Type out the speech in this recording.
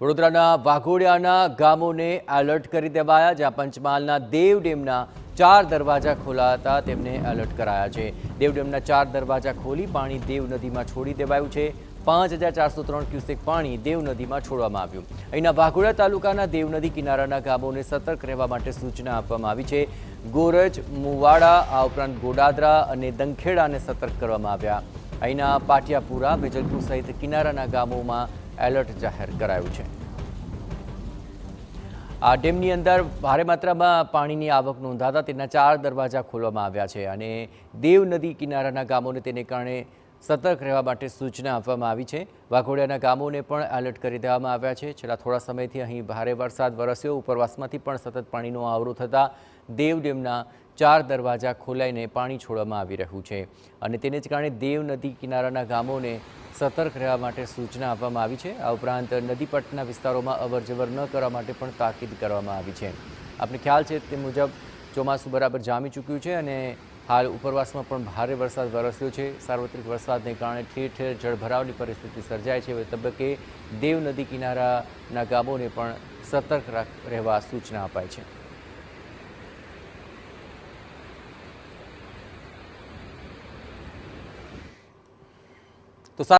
વડોદરાના વાઘોડિયાના ગામોને એલર્ટ કરી દેવાયા, જ્યાં પંચમહાલના દેવ ડેમના 4 દરવાજા ખોલા હતા તેમને એલર્ટ કરાયા છે। દેવ ડેમના 4 દરવાજા ખોલી પાણી દેવ નદીમાં છોડી દેવાયું છે। 5403 ક્યુસેક પાણી દેવ નદીમાં છોડવામાં આવ્યું। અહીંના વાઘોડિયા તાલુકાના દેવ નદી કિનારાના ગામોને સતર્ક રહેવા માટે સૂચના આપવામાં આવી છે। ગોરજ, મુવાડા, આ ઉપરાંત ગોડાદરા અને દંખેડાને સતર્ક કરવામાં આવ્યા। અહીંના પાટિયાપુરા, વેજલપુર સહિત કિનારાના ગામોમાં એલર્ટ જાહેર કરાયું છે। આ ડેમની અંદર ભારે માત્રામાં પાણીની આવક નોંધાતા તેના 4 દરવાજા ખોલવામાં આવ્યા છે અને દેવ નદી કિનારાના ગામોને તેને કારણે સતર્ક રહેવા માટે સૂચના આપવામાં આવી છે। વાઘોડિયાના ગામોને પણ એલર્ટ કરી દેવામાં આવ્યા છે। છેલ્લા થોડા સમયથી અહીં ભારે વરસાદ વરસ્યો, ઉપરવાસમાંથી પણ સતત પાણીનો આવરો થતાં દેવ ડેમના 4 દરવાજા ખોલાઈને પાણી છોડવામાં આવી રહ્યું છે અને તેને જ કારણે દેવ નદી કિનારાના ગામોને સતર્ક રહેવા માટે સૂચના આપવામાં આવી છે। આ ઉપરાંત નદીપટના વિસ્તારોમાં અવરજવર ન કરવા માટે પણ તાકીદ કરવામાં આવી છે। આપને ખ્યાલ છે તે મુજબ ચોમાસું બરાબર જામી ચૂક્યું છે અને હાલ ઉપરવાસમાં પણ ભારે વરસાદ વરસ્યો છે। સાર્વત્રિક વરસાદને કારણે ઠેર ઠેર જળભરાવની પરિસ્થિતિ સર્જાય છે। હવે તબક્કે દેવ નદી કિનારાના ગામોને પણ સતર્ક રહેવા સૂચના અપાઈ છે।